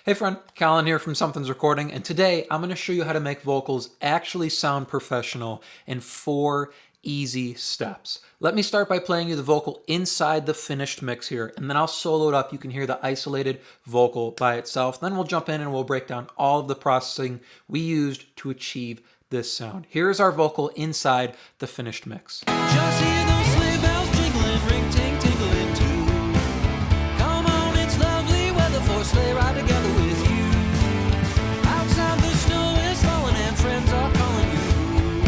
Hey friend, Colin here from Sumthins Recording, and today I'm going to show you how to make vocals actually sound professional in 4 easy steps. Let me start by playing you the vocal inside the finished mix here, and then I'll solo it up. You can hear the isolated vocal by itself. Then we'll jump in and we'll break down all of the processing we used to achieve this sound. Here's our vocal inside the finished mix. Just hear those sleigh bells jingling, ring ting tingling too. Come on, it's lovely weather for a sleigh ride together with you. Outside the snow is falling and friends are calling you.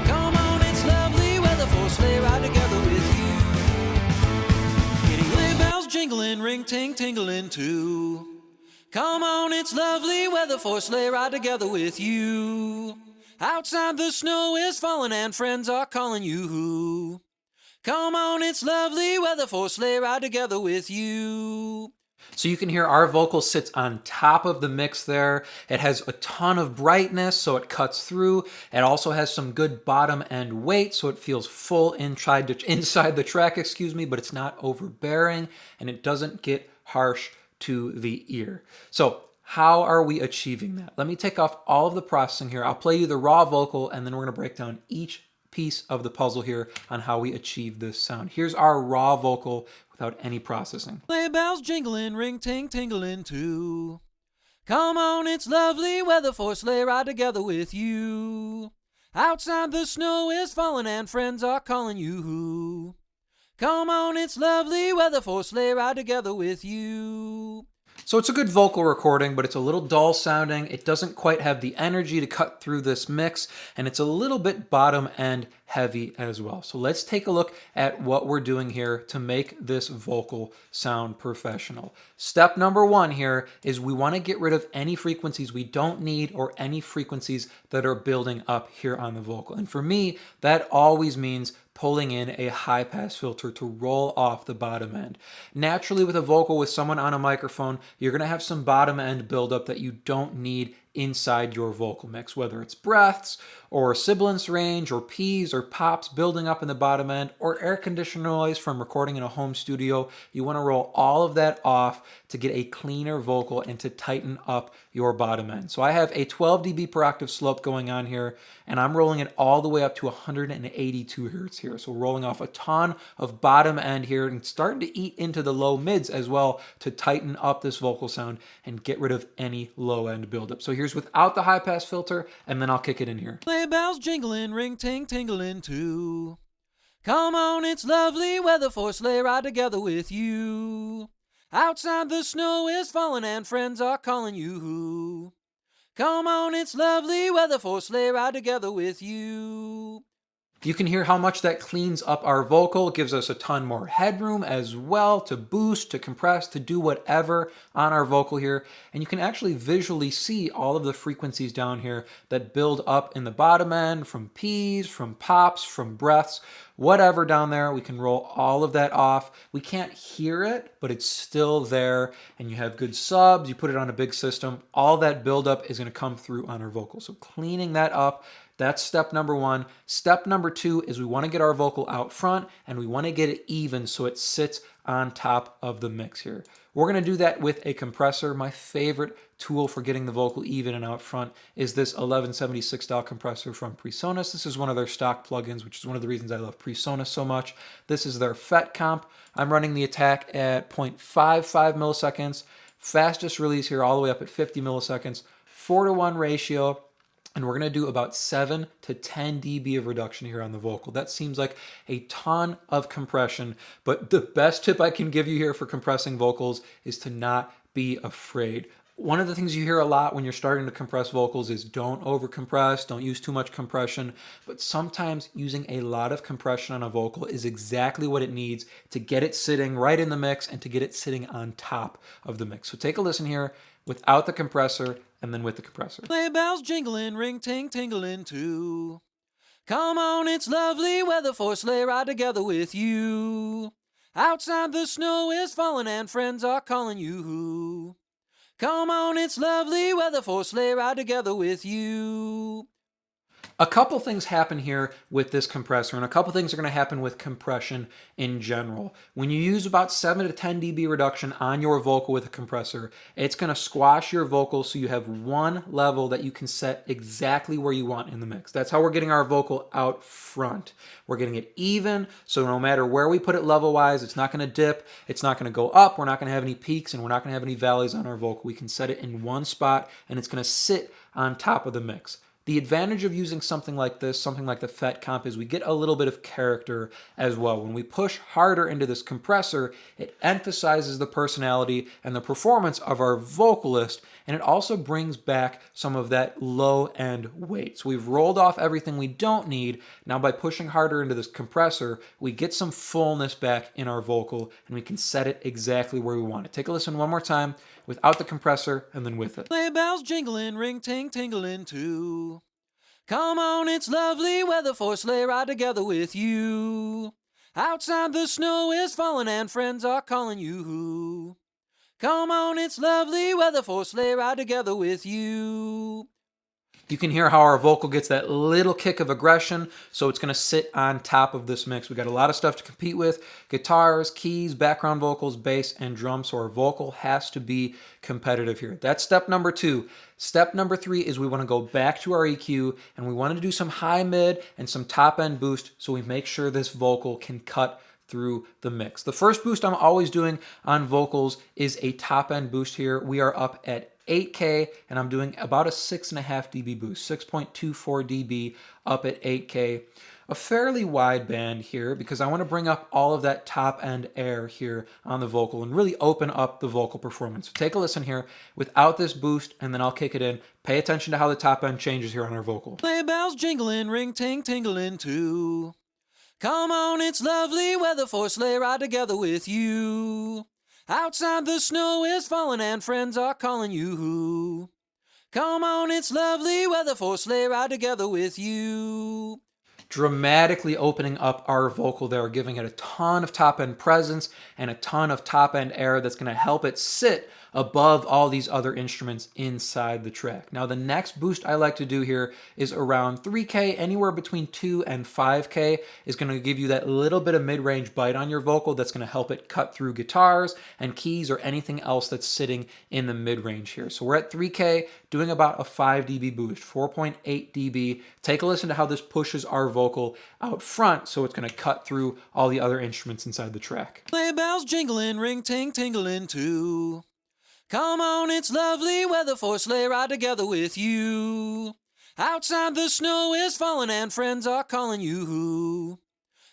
Come on, it's lovely weather for a sleigh ride together with you. Kitty sleigh bells jingling, ring ting tingling too. Come on, it's lovely weather for a sleigh ride together with you. Outside the snow is falling and friends are calling you. Come on, it's lovely weather for a sleigh ride together with you. So you can hear our vocal sits on top of the mix there. It has a ton of brightness, so it cuts through. It also has some good bottom end weight, so it feels full inside the track, but it's not overbearing, and it doesn't get harsh to the ear. So how are we achieving that? Let me take off all of the processing here. I'll play you the raw vocal, and then we're going to break down each piece of the puzzle here on how we achieve this sound. Here's our raw vocal without any processing. Sleigh bells jingling, ring ting tingling too. Come on, it's lovely weather for a sleigh ride together with you. Outside the snow is falling and friends are calling you. Come on, it's lovely weather for a sleigh ride together with you. So it's a good vocal recording, but it's a little dull sounding. It doesn't quite have the energy to cut through this mix, and it's a little bit bottom end heavy as well. So let's take a look at what we're doing here to make this vocal sound professional. Step number 1 here is we want to get rid of any frequencies we don't need or any frequencies that are building up here on the vocal. And for me, that always means pulling in a high pass filter to roll off the bottom end. Naturally, with a vocal with someone on a microphone, you're going to have some bottom end buildup that you don't need inside your vocal mix, whether it's breaths or sibilance range or P's or pops building up in the bottom end or air conditioner noise from recording in a home studio. You want to roll all of that off to get a cleaner vocal and to tighten up your bottom end. So I have a 12 dB per octave slope going on here, and I'm rolling it all the way up to 182 hertz here. So rolling off a ton of bottom end here and starting to eat into the low mids as well to tighten up this vocal sound and get rid of any low end buildup. So here's without the high pass filter, and then I'll kick it in here. Sleigh bells jingling, ring ting tingling too. Come on, it's lovely weather for a sleigh ride together with you. Outside the snow is falling and friends are calling you. Come on, it's lovely weather for a sleigh ride together with you. You can hear how much that cleans up our vocal, gives us a ton more headroom as well to boost, to compress, to do whatever on our vocal here. And you can actually visually see all of the frequencies down here that build up in the bottom end from P's, from pops, from breaths, whatever down there. We can roll all of that off. We can't hear it, but it's still there. And you have good subs, you put it on a big system, all that buildup is going to come through on our vocal. So cleaning that up, that's step number 1. Step number 2 is we want to get our vocal out front and we want to get it even so it sits on top of the mix here. We're going to do that with a compressor. My favorite tool for getting the vocal even and out front is this 1176 style compressor from PreSonus. This is one of their stock plugins, which is one of the reasons I love PreSonus so much. This is their FET comp. I'm running the attack at 0.55 milliseconds. Fastest release here all the way up at 50 milliseconds. 4:1 ratio. And we're going to do about 7 to 10 dB of reduction here on the vocal. That seems like a ton of compression, but the best tip I can give you here for compressing vocals is to not be afraid. One of the things you hear a lot when you're starting to compress vocals is don't overcompress, don't use too much compression, but sometimes using a lot of compression on a vocal is exactly what it needs to get it sitting right in the mix and to get it sitting on top of the mix. So take a listen here without the compressor and then with the compressor. Sleigh bells jingling, ring ting tingling too. Come on, it's lovely weather for a sleigh ride together with you. Outside the snow is falling and friends are calling you. Come on, it's lovely weather for a sleigh ride together with you. A couple things happen here with this compressor, and a couple things are going to happen with compression in general. When you use about 7 to 10 dB reduction on your vocal with a compressor, it's going to squash your vocal so you have one level that you can set exactly where you want in the mix. That's how we're getting our vocal out front. We're getting it even, so no matter where we put it level-wise, it's not going to dip, it's not going to go up, we're not going to have any peaks, and we're not going to have any valleys on our vocal. We can set it in one spot, and it's going to sit on top of the mix. The advantage of using something like this, something like the FET comp, is we get a little bit of character as well. When we push harder into this compressor, it emphasizes the personality and the performance of our vocalist, and it also brings back some of that low-end weight. So we've rolled off everything we don't need. Now by pushing harder into this compressor, we get some fullness back in our vocal, and we can set it exactly where we want it. Take a listen one more time without the compressor and then with it. Sleigh bells jingling, ring ting tingling too. Come on, it's lovely weather for a sleigh ride together with you. Outside the snow is falling and friends are calling you. Come on, it's lovely weather for a sleigh ride together with you. You can hear how our vocal gets that little kick of aggression, so it's going to sit on top of this mix. We got a lot of stuff to compete with: guitars, keys, background vocals, bass, and drums, so our vocal has to be competitive here. That's step number 2. Step number 3 is we want to go back to our EQ, and we want to do some high mid and some top end boost so we make sure this vocal can cut through the mix. The first boost I'm always doing on vocals is a top end boost here. We are up at 8K, and I'm doing about a 6.5 dB boost, 6.24 dB up at 8K. A fairly wide band here because I want to bring up all of that top end air here on the vocal and really open up the vocal performance. So take a listen here without this boost, and then I'll kick it in. Pay attention to how the top end changes here on our vocal. Sleigh bells jingling, ring ting tingling too. Come on, it's lovely weather for a sleigh ride together with you. Outside the snow is falling and friends are calling you. Come on, it's lovely weather for a sleigh ride together with you. Dramatically opening up our vocal there, giving it a ton of top end presence and a ton of top end air that's going to help it sit above all these other instruments inside the track. Now the next boost I like to do here is around 3K, anywhere between 2 and 5K is going to give you that little bit of mid-range bite on your vocal that's going to help it cut through guitars and keys or anything else that's sitting in the mid-range here. So we're at 3K doing about a 5 dB boost, 4.8 dB. Take a listen to how this pushes our vocal out front so it's going to cut through all the other instruments inside the track. Sleigh bells jingling, ring ting tingling too. Come on, it's lovely weather for a sleigh ride together with you. Outside the snow is falling and friends are calling you.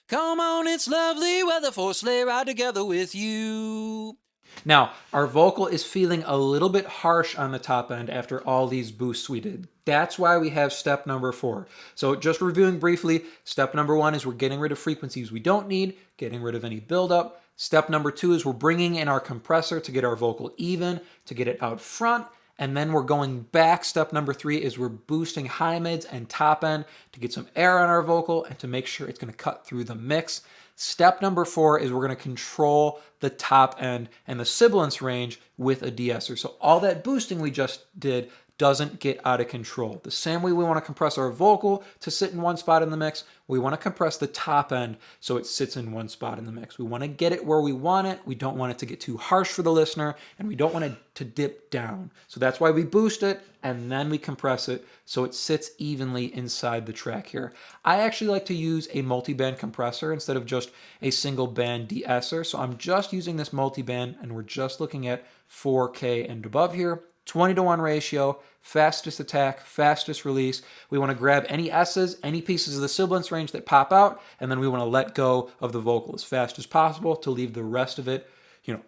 Come on, it's lovely weather for a sleigh ride together with you. Now, our vocal is feeling a little bit harsh on the top end after all these boosts we did. That's why we have step number 4. So just reviewing briefly, step number 1 is we're getting rid of frequencies we don't need, getting rid of any buildup. Step number 2 is we're bringing in our compressor to get our vocal even, to get it out front, and then we're going back. Step number 3 is we're boosting high mids and top end to get some air on our vocal and to make sure it's going to cut through the mix. Step number 4 is we're going to control the top end and the sibilance range with a de-esser. So all that boosting we just did doesn't get out of control. The same way we want to compress our vocal to sit in one spot in the mix, we want to compress the top end so it sits in one spot in the mix. We want to get it where we want it. We don't want it to get too harsh for the listener, and we don't want it to dip down. So that's why we boost it and then we compress it so it sits evenly inside the track here. I actually like to use a multi-band compressor instead of just a single band de-esser. So I'm just using this multi-band, and we're just looking at 4K and above here. 20-to-1 ratio, fastest attack, fastest release. We want to grab any S's, any pieces of the sibilance range that pop out, and then we want to let go of the vocal as fast as possible to leave the rest of it,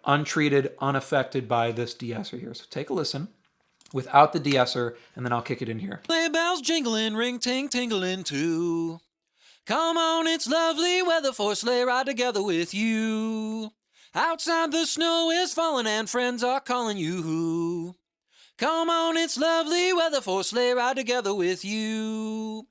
untreated, unaffected by this de-esser here. So take a listen without the de-esser, and then I'll kick it in here. Sleigh bells jingling, ring ting tingling too. Come on, it's lovely weather for a sleigh ride together with you. Outside the snow is falling and friends are calling you. Come on, it's lovely weather for a sleigh ride together with you.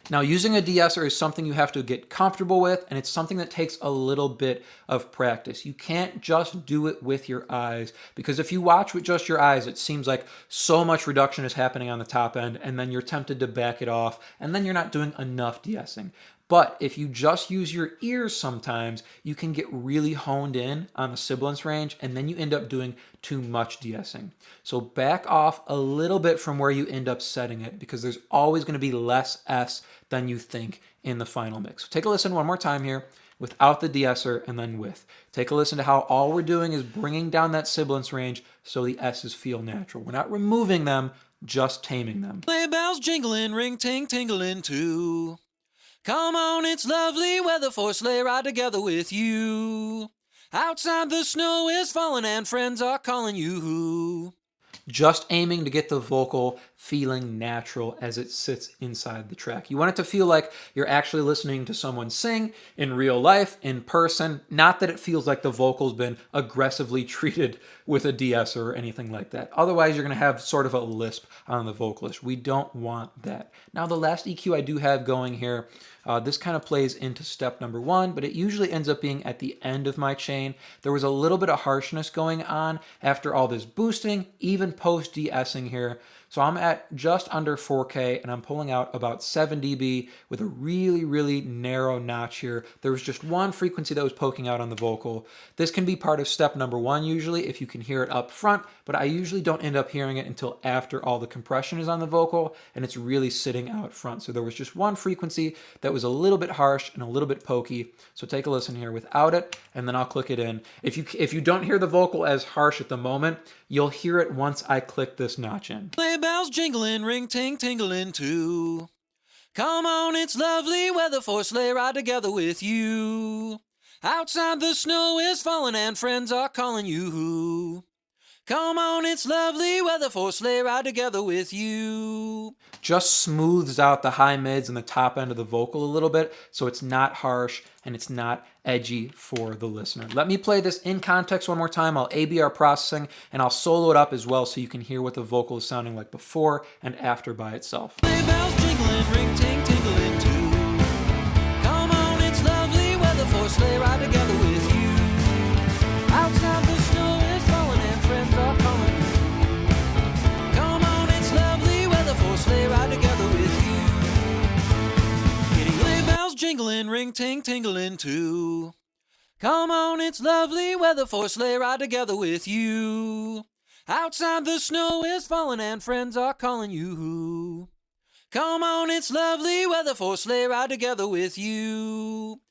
Now, using a de-esser is something you have to get comfortable with, and it's something that takes a little bit of practice. You can't just do it with your eyes, because if you watch with just your eyes, it seems like so much reduction is happening on the top end, and then you're tempted to back it off, and then you're not doing enough de-essing. But if you just use your ears sometimes, you can get really honed in on the sibilance range, and then you end up doing too much de-essing. So back off a little bit from where you end up setting it, because there's always going to be less S than you think in the final mix. So take a listen one more time here without the de-esser and then with. Take a listen to how all we're doing is bringing down that sibilance range so the S's feel natural. We're not removing them, just taming them. Sleigh bells jingling, ring ting tingling too. Come on, it's lovely weather for a sleigh ride together with you. Outside the snow is falling and friends are calling you. Just aiming to get the vocal feeling natural as it sits inside the track. You want it to feel like you're actually listening to someone sing in real life, in person, not that it feels like the vocal's been aggressively treated with a de-esser or anything like that. Otherwise, you're going to have sort of a lisp on the vocalist. We don't want that. Now, the last EQ I do have going here, this kind of plays into step number 1, but it usually ends up being at the end of my chain. There was a little bit of harshness going on after all this boosting, even post de-essing here. So I'm at just under 4K and I'm pulling out about 7 dB with a really, really narrow notch here. There was just one frequency that was poking out on the vocal. This can be part of step number 1 usually if you can hear it up front, but I usually don't end up hearing it until after all the compression is on the vocal and it's really sitting out front. So there was just one frequency that was a little bit harsh and a little bit pokey. So take a listen here without it and then I'll click it in. If you don't hear the vocal as harsh at the moment, you'll hear it once I click this notch in. Sleigh bells jingling, ring ting tingling too. Come on, it's lovely weather for a sleigh ride together with you. Outside the snow is falling and friends are calling you. Come on, it's lovely weather for a sleigh ride together with you. Just smooths out the high mids and the top end of the vocal a little bit so it's not harsh and it's not edgy for the listener. Let me play this in context one more time. I'll ABR processing and I'll solo it up as well so you can hear what the vocal is sounding like before and after by itself. Sleigh bells jingling, ring ting tingling too. Come on, it's lovely weather for a sleigh ride together with you. Outside the snow is falling and friends are calling you. Come on, it's lovely weather for a sleigh ride together with you. Getting sleigh bells jingling, ring ting tingling too. Come on, it's lovely weather for a sleigh ride together with you. Outside the snow is falling and friends are calling you. Come on, it's lovely weather for a sleigh ride together with you.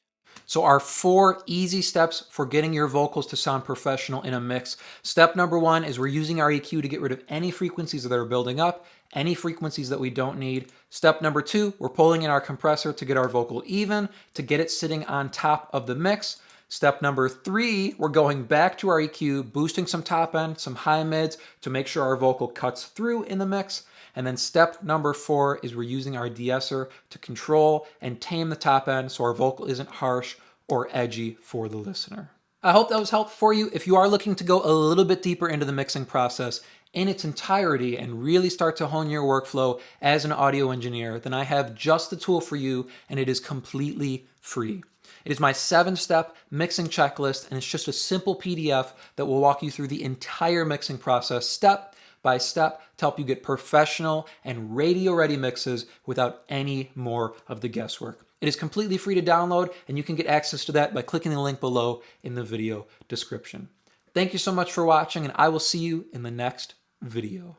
So our 4 easy steps for getting your vocals to sound professional in a mix. Step number 1 is we're using our EQ to get rid of any frequencies that are building up, any frequencies that we don't need. Step number 2, we're pulling in our compressor to get our vocal even, to get it sitting on top of the mix. Step number 3, we're going back to our EQ, boosting some top end, some high mids to make sure our vocal cuts through in the mix. And then step number 4 is we're using our de-esser to control and tame the top end so our vocal isn't harsh or edgy for the listener. I hope that was helpful for you. If you are looking to go a little bit deeper into the mixing process in its entirety and really start to hone your workflow as an audio engineer, then I have just the tool for you and it is completely free. It is my 7-step mixing checklist, and it's just a simple PDF that will walk you through the entire mixing process step by step to help you get professional and radio-ready mixes without any more of the guesswork. It is completely free to download, and you can get access to that by clicking the link below in the video description. Thank you so much for watching, and I will see you in the next video.